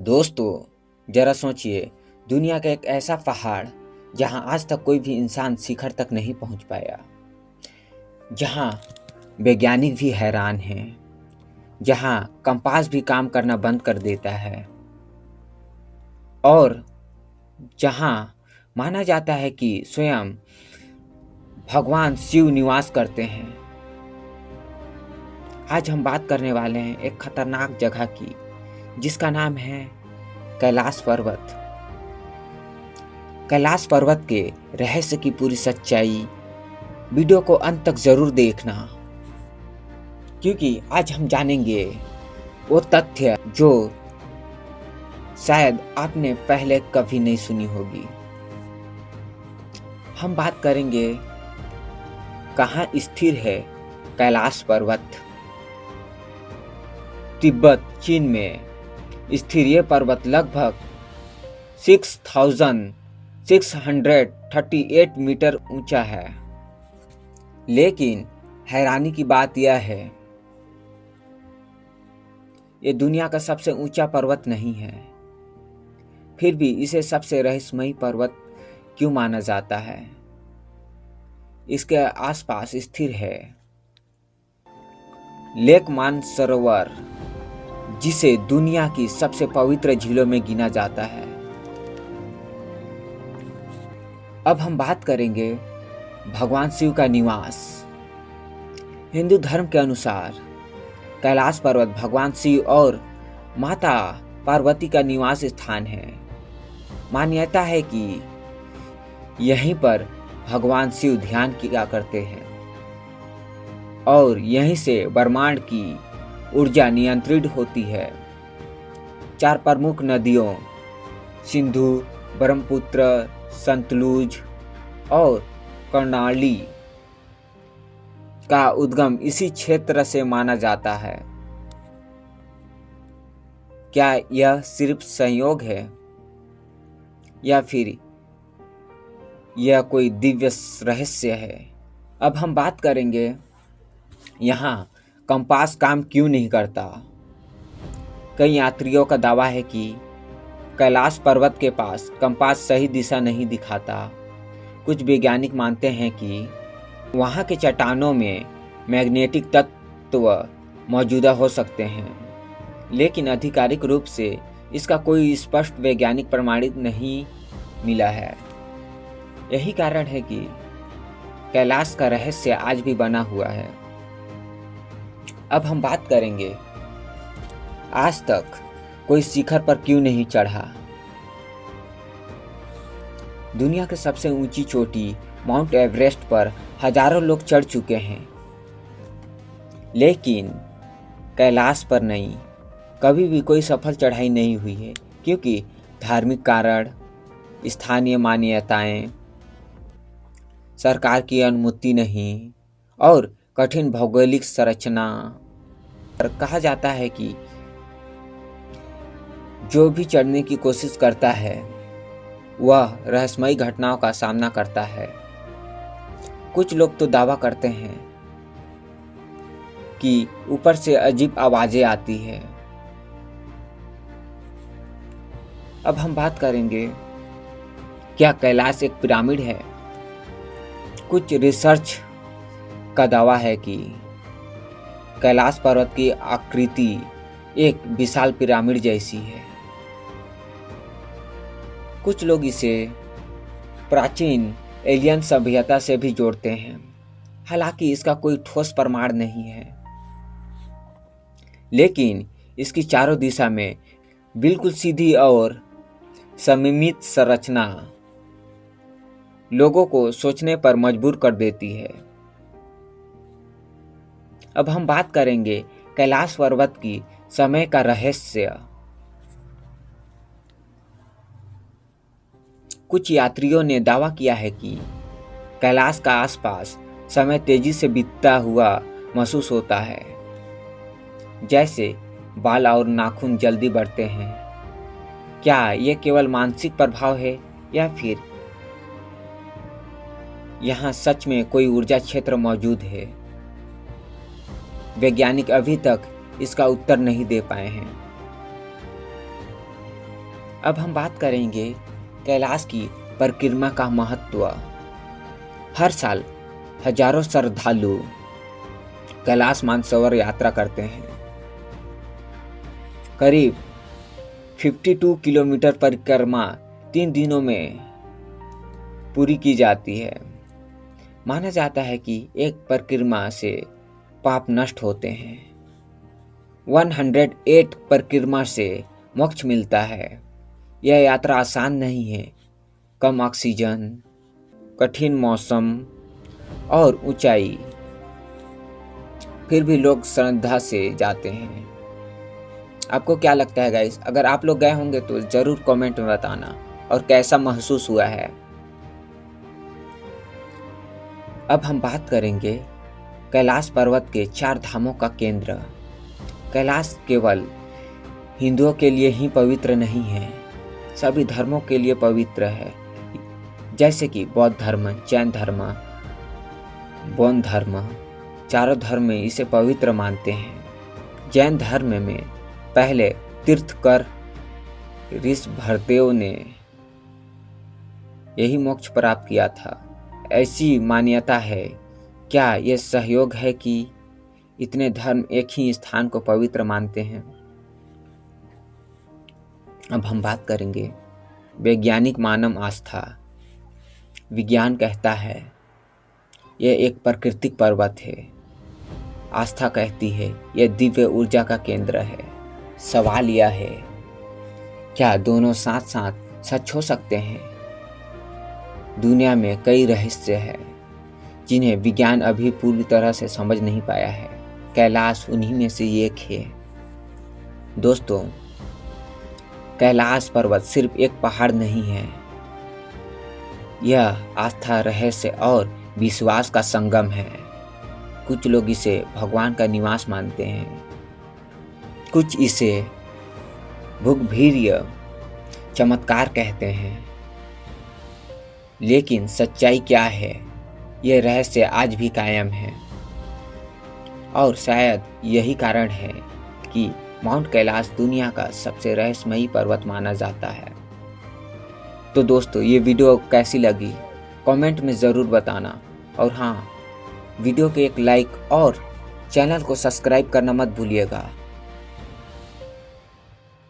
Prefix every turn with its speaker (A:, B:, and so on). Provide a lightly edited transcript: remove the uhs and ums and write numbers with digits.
A: दोस्तों, जरा सोचिए, दुनिया का एक ऐसा पहाड़ जहां आज तक कोई भी इंसान शिखर तक नहीं पहुंच पाया, जहां वैज्ञानिक भी हैरान हैं, जहां कंपास भी काम करना बंद कर देता है और जहां माना जाता है कि स्वयं भगवान शिव निवास करते हैं। आज हम बात करने वाले हैं एक खतरनाक जगह की, जिसका नाम है कैलाश पर्वत। कैलाश पर्वत के रहस्य की पूरी सच्चाई, वीडियो को अंत तक जरूर देखना, क्योंकि आज हम जानेंगे वो तथ्य जो शायद आपने पहले कभी नहीं सुनी होगी। हम बात करेंगे कहाँ स्थिर है कैलाश पर्वत। तिब्बत, चीन में स्थिर ये पर्वत लगभग 6,638 मीटर ऊंचा है। लेकिन हैरानी की बात यह है, ये दुनिया का सबसे ऊंचा पर्वत नहीं है। फिर भी इसे सबसे रहस्यमयी पर्वत क्यों माना जाता है? इसके आसपास स्थिर है लेक मानसरोवर, जिसे दुनिया की सबसे पवित्र झीलों में गिना जाता है। अब हम बात करेंगे भगवान शिव का निवास। हिंदू धर्म के अनुसार कैलाश पर्वत भगवान शिव और माता पार्वती का निवास स्थान है। मान्यता है कि यहीं पर भगवान शिव ध्यान किया करते हैं और यहीं से ब्रह्मांड की ऊर्जा नियंत्रित होती है। 4 प्रमुख नदियों सिंधु, ब्रह्मपुत्र, सतलुज और कर्णाली का उद्गम इसी क्षेत्र से माना जाता है। क्या यह सिर्फ संयोग है या फिर यह कोई दिव्य रहस्य है? अब हम बात करेंगे यहाँ कंपास काम क्यों नहीं करता। कई यात्रियों का दावा है कि कैलाश पर्वत के पास कंपास सही दिशा नहीं दिखाता। कुछ वैज्ञानिक मानते हैं कि वहाँ के चट्टानों में मैग्नेटिक तत्व मौजूदा हो सकते हैं, लेकिन आधिकारिक रूप से इसका कोई स्पष्ट वैज्ञानिक प्रमाणित नहीं मिला है। यही कारण है कि कैलाश का रहस्य आज भी बना हुआ है। अब हम बात करेंगे आज तक कोई शिखर पर क्यों नहीं चढ़ा। दुनिया के सबसे ऊंची चोटी माउंट एवरेस्ट पर हजारों लोग चढ़ चुके हैं, लेकिन कैलाश पर नहीं, कभी भी कोई सफल चढ़ाई नहीं हुई है, क्योंकि धार्मिक कारण, स्थानीय मान्यताएं, सरकार की अनुमति नहीं और कठिन भौगोलिक संरचना। कहा जाता है कि जो भी चढ़ने की कोशिश करता है वह रहस्यमयी घटनाओं का सामना करता है। कुछ लोग तो दावा करते हैं कि ऊपर से अजीब आवाजें आती है। अब हम बात करेंगे, क्या कैलाश एक पिरामिड है? कुछ रिसर्च का दावा है कि कैलाश पर्वत की आकृति एक विशाल पिरामिड जैसी है। कुछ लोग इसे प्राचीन एलियन सभ्यता से भी जोड़ते हैं, हालांकि इसका कोई ठोस प्रमाण नहीं है। लेकिन इसकी चारों दिशा में बिल्कुल सीधी और सममित संरचना लोगों को सोचने पर मजबूर कर देती है। अब हम बात करेंगे कैलाश पर्वत की समय का रहस्य। कुछ यात्रियों ने दावा किया है कि कैलाश का आसपास समय तेजी से बीतता हुआ महसूस होता है, जैसे बाल और नाखून जल्दी बढ़ते हैं। क्या यह केवल मानसिक प्रभाव है या फिर यहाँ सच में कोई ऊर्जा क्षेत्र मौजूद है? वैज्ञानिक अभी तक इसका उत्तर नहीं दे पाए हैं। अब हम बात करेंगे कैलाश की परिक्रमा का महत्व। हर साल हजारों श्रद्धालु कैलाश मानसरोवर यात्रा करते हैं। करीब 52 किलोमीटर परिक्रमा 3 दिनों में पूरी की जाती है। माना जाता है कि एक परिक्रमा से पाप नष्ट होते हैं। 108 परिक्रमा से मोक्ष मिलता है। यह यात्रा आसान नहीं है। कम ऑक्सीजन, कठिन मौसम और ऊंचाई, फिर भी लोग श्रद्धा से जाते हैं। आपको क्या लगता है गाइस? अगर आप लोग गए होंगे तो जरूर कमेंट में बताना और कैसा महसूस हुआ है। अब हम बात करेंगे कैलाश पर्वत के 4 धामों का केंद्र। कैलाश केवल हिंदुओं के लिए ही पवित्र नहीं है, सभी धर्मों के लिए पवित्र है। जैसे कि बौद्ध धर्म, जैन धर्म, बौद्ध धर्म, चारों धर्म में इसे पवित्र मानते हैं। जैन धर्म में पहले तीर्थकर ऋषभदेव ने यही मोक्ष प्राप्त किया था, ऐसी मान्यता है। क्या यह सहयोग है कि इतने धर्म एक ही स्थान को पवित्र मानते हैं? अब हम बात करेंगे वैज्ञानिक मानव आस्था। विज्ञान कहता है यह एक प्राकृतिक पर्वत है। आस्था कहती है यह दिव्य ऊर्जा का केंद्र है। सवाल यह है, क्या दोनों साथ साथ सच हो सकते हैं? दुनिया में कई रहस्य हैं जिन्हें विज्ञान अभी पूरी तरह से समझ नहीं पाया है। कैलाश उन्हीं में से एक है। दोस्तों, कैलाश पर्वत सिर्फ एक पहाड़ नहीं है, यह आस्था, रहस्य और विश्वास का संगम है। कुछ लोग इसे भगवान का निवास मानते हैं, कुछ इसे भूगर्भीय चमत्कार कहते हैं। लेकिन सच्चाई क्या है, यह रहस्य आज भी कायम है। और शायद यही कारण है कि माउंट कैलाश दुनिया का सबसे रहस्यमयी पर्वत माना जाता है। तो दोस्तों, ये वीडियो कैसी लगी कमेंट में ज़रूर बताना। और हाँ, वीडियो के एक लाइक और चैनल को सब्सक्राइब करना मत भूलिएगा।